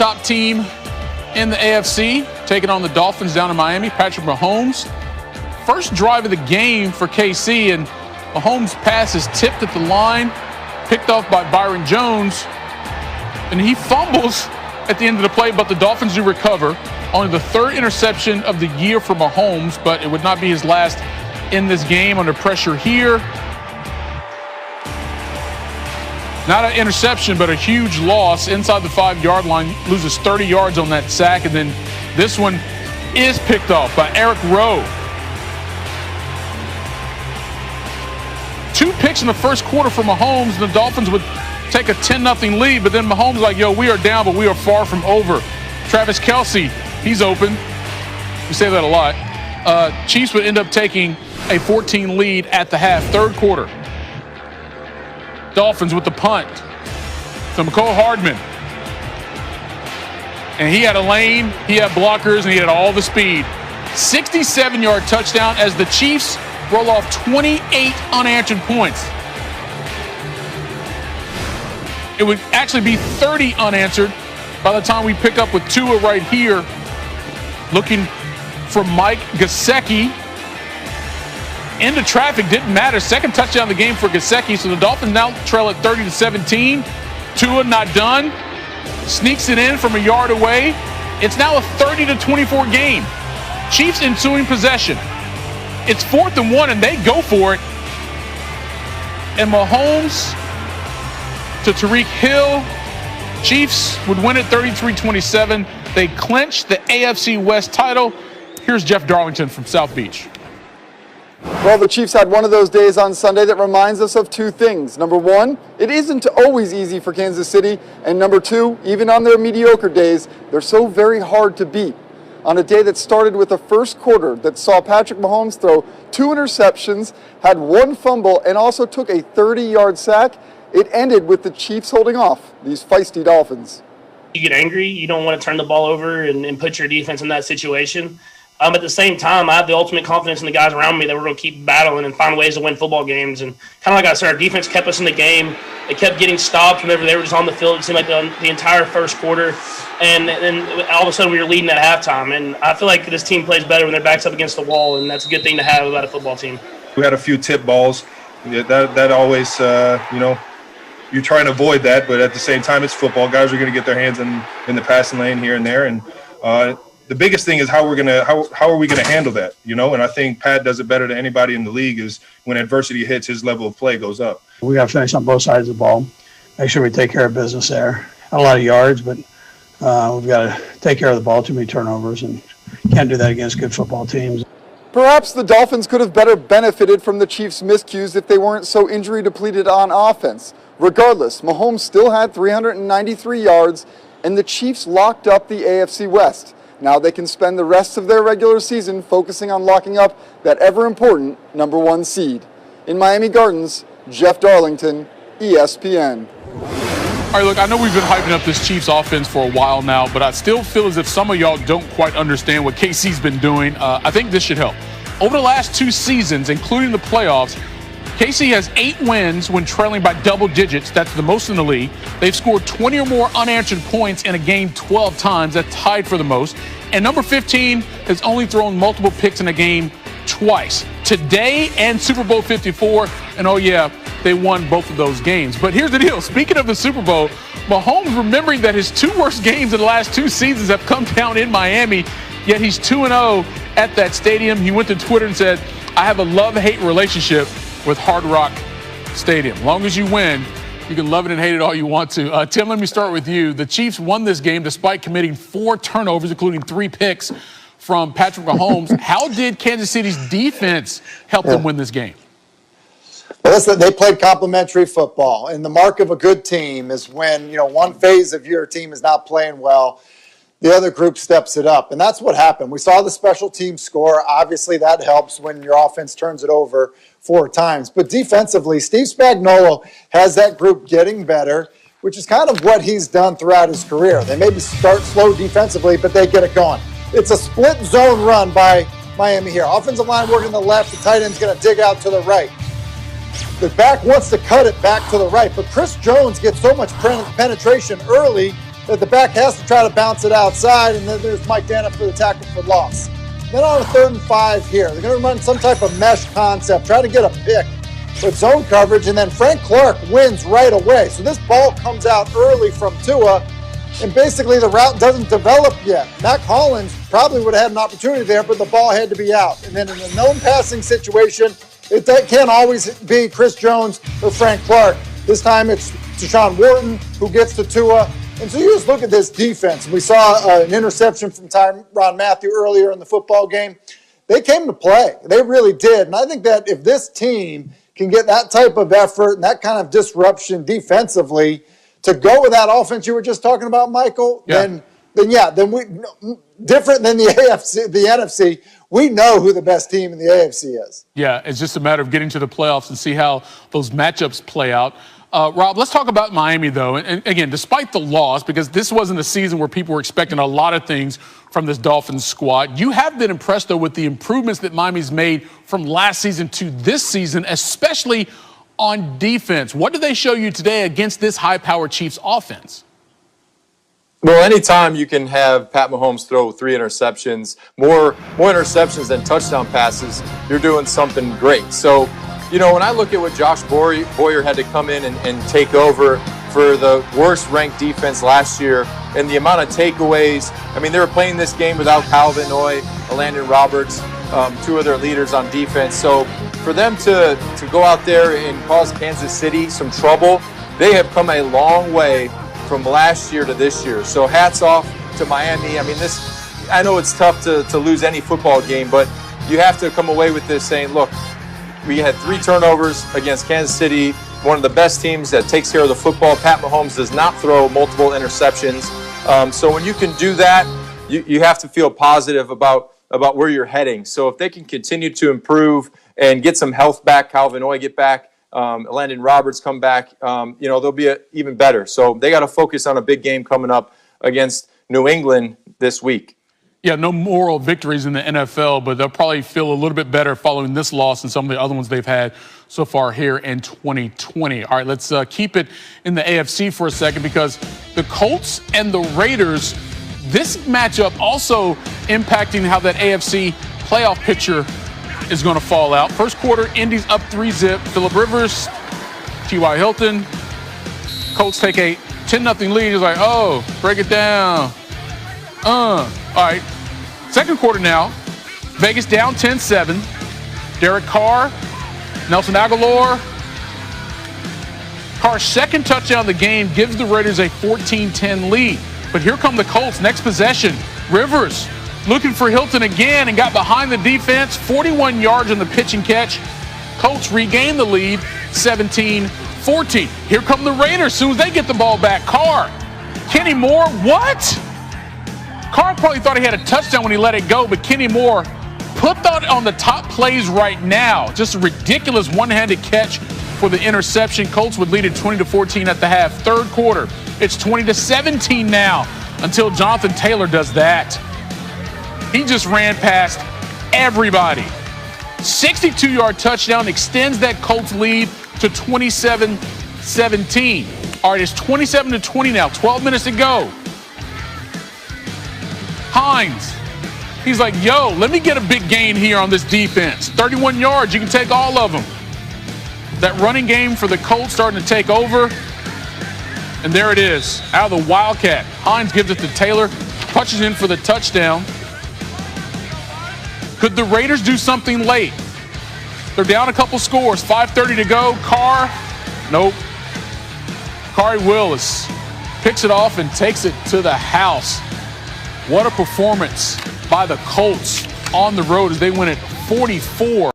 top team in the AFC, taking on the Dolphins down in Miami. Patrick Mahomes. First drive of the game for KC, and Mahomes' pass is tipped at the line, picked off by Byron Jones, and he fumbles at the end of the play, but the Dolphins do recover. Only the third interception of the year for Mahomes, but it would not be his last in this game. Under pressure here. Not an interception, but a huge loss inside the 5-yard line. Loses 30 yards on that sack, and then this one is picked off by Eric Rowe. 2 picks in the first quarter for Mahomes. The Dolphins would take a 10-0 lead, but then Mahomes like, yo, we are down, but we are far from over. Travis Kelce, he's open. We say that a lot. Chiefs would end up taking a 14 lead at the half, third quarter. Dolphins with the punt. So McCole Hardman. And he had a lane, he had blockers, and he had all the speed. 67-yard touchdown as the Chiefs roll off 28 unanswered points. It would actually be 30 unanswered by the time we pick up with Tua right here. Looking for Mike Gesicki. Into traffic, didn't matter. Second touchdown of the game for Gesicki, so the Dolphins now trail at 30-17. Tua not done. Sneaks it in from a yard away. It's now a 30-24 game. Chiefs ensuing possession. It's 4th and 1, and they go for it. And Mahomes to Tyreek Hill. Chiefs would win it 33-27. They clinch the AFC West title. Here's Jeff Darlington from South Beach. Well, the Chiefs had one of those days on Sunday that reminds us of 2 things. Number 1, it isn't always easy for Kansas City. And number 2, even on their mediocre days, they're so very hard to beat. On a day that started with a first quarter that saw Patrick Mahomes throw 2 interceptions, had 1 fumble, and also took a 30-yard sack, it ended with the Chiefs holding off these feisty Dolphins. You get angry. You don't want to turn the ball over and put your defense in that situation. At the same time, I have the ultimate confidence in the guys around me that we're going to keep battling and find ways to win football games. And kind of like I said, our defense kept us in the game. They kept getting stopped whenever they were just on the field. It seemed like the entire first quarter. And then all of a sudden we were leading at halftime. And I feel like this team plays better when their back's up against the wall, and that's a good thing to have about a football team. We had a few tip balls. That always, you're trying to avoid that, but at the same time, it's football. Guys are going to get their hands in the passing lane here and there. And the biggest thing is how are we gonna handle that, And I think Pat does it better than anybody in the league. Is when adversity hits, his level of play goes up. We got to finish on both sides of the ball. Make sure we take care of business there. Not a lot of yards, but we've got to take care of the ball. Too many turnovers, and can't do that against good football teams. Perhaps the Dolphins could have better benefited from the Chiefs' miscues if they weren't so injury depleted on offense. Regardless, Mahomes still had 393 yards, and the Chiefs locked up the AFC West. Now they can spend the rest of their regular season focusing on locking up that ever-important number 1 seed. In Miami Gardens, Jeff Darlington, ESPN. All right, look, I know we've been hyping up this Chiefs offense for a while now, but I still feel as if some of y'all don't quite understand what KC's been doing. I think this should help. Over the last 2 seasons, including the playoffs, KC has 8 wins when trailing by double digits. That's the most in the league. They've scored 20 or more unanswered points in a game 12 times. That's tied for the most. And number 15 has only thrown multiple picks in a game twice. Today and Super Bowl 54. And oh yeah, they won both of those games. But here's the deal. Speaking of the Super Bowl, Mahomes remembering that his 2 worst games in the last 2 seasons have come down in Miami, yet he's 2-0 at that stadium. He went to Twitter and said, I have a love-hate relationship with Hard Rock Stadium. As long as you win, you can love it and hate it all you want to. Tim, let me start with you. The Chiefs won this game despite committing 4 turnovers, including 3 picks from Patrick Mahomes. How did Kansas City's defense help them win this game? Well, listen, they played complementary football, and the mark of a good team is when, one phase of your team is not playing well, the other group steps it up, and that's what happened. We saw the special team score. Obviously, that helps when your offense turns it over 4 times. But defensively, Steve Spagnuolo has that group getting better, which is kind of what he's done throughout his career. They maybe start slow defensively, but they get it going. It's a split zone run by Miami here. Offensive line working the left, the tight end's going to dig out to the right. The back wants to cut it back to the right, but Chris Jones gets so much penetration early that the back has to try to bounce it outside, and then there's Mike Dana for the tackle for loss. Then on a 3rd and 5 here, they're going to run some type of mesh concept, try to get a pick with zone coverage, and then Frank Clark wins right away. So this ball comes out early from Tua, and basically the route doesn't develop yet. Mac Hollins probably would have had an opportunity there, but the ball had to be out. And then in a known passing situation, it can't always be Chris Jones or Frank Clark. This time it's Deshaun Wharton who gets to Tua. And so you just look at this defense. We saw an interception from Tyrann Mathieu earlier in the football game. They came to play. They really did. And I think that if this team can get that type of effort and that kind of disruption defensively to go with that offense you were just talking about, Michael, then we, different than the AFC, the NFC, we know who the best team in the AFC is. Yeah, it's just a matter of getting to the playoffs and see how those matchups play out. Rob, let's talk about Miami, though. And again, despite the loss, because this wasn't a season where people were expecting a lot of things from this Dolphins squad, you have been impressed, though, with the improvements that Miami's made from last season to this season, especially on defense. What did they show you today against this high-powered Chiefs offense? Well, anytime you can have Pat Mahomes throw 3 interceptions, more interceptions than touchdown passes, you're doing something great. So, you know, when I look at what Josh Boyer had to come in and take over for the worst-ranked defense last year and the amount of takeaways, I mean, they were playing this game without Kyle Van Noy, Landon Roberts, 2 of their leaders on defense. So for them to go out there and cause Kansas City some trouble, they have come a long way from last year to this year. So hats off to Miami. I mean, I know it's tough to lose any football game, but you have to come away with this saying, look, we had 3 turnovers against Kansas City, one of the best teams that takes care of the football. Pat Mahomes does not throw multiple interceptions. So when you can do that, you have to feel positive about where you're heading. So if they can continue to improve and get some health back, Kyle Van Noy get back, Landon Roberts come back, they'll be even better. So they got to focus on a big game coming up against New England this week. Yeah, no moral victories in the NFL, but they'll probably feel a little bit better following this loss and some of the other ones they've had so far here in 2020. All right, let's keep it in the AFC for a second, because the Colts and the Raiders, this matchup also impacting how that AFC playoff picture is going to fall out. First quarter, Indy's up 3-zip. Phillip Rivers, T.Y. Hilton. Colts take a 10-0 lead. He's like, oh, break it down. All right. Second quarter now. Vegas down 10-7. Derek Carr, Nelson Aguilar. Carr's second touchdown of the game gives the Raiders a 14-10 lead. But here come the Colts. Next possession. Rivers looking for Hilton again and got behind the defense. 41 yards on the pitch and catch. Colts regain the lead, 17-14. Here come the Raiders as soon as they get the ball back. Carr, Kenny Moore, what? Carr probably thought he had a touchdown when he let it go, but Kenny Moore put that on the top plays right now. Just a ridiculous one-handed catch for the interception. Colts would lead it 20-14 at the half. Third quarter, it's 20-17 now until Jonathan Taylor does that. He just ran past everybody. 62-yard touchdown extends that Colts lead to 27-17. All right, it's 27-20 now, 12 minutes to go. Hines, he's like, yo, let me get a big gain here on this defense. 31 yards, you can take all of them. That running game for the Colts starting to take over. And there it is, out of the Wildcat. Hines gives it to Taylor, punches in for the touchdown. Could the Raiders do something late? They're down a couple scores, 5:30 to go. Carr, nope. Kari Willis picks it off and takes it to the house. What a performance by the Colts on the road as they win it 44.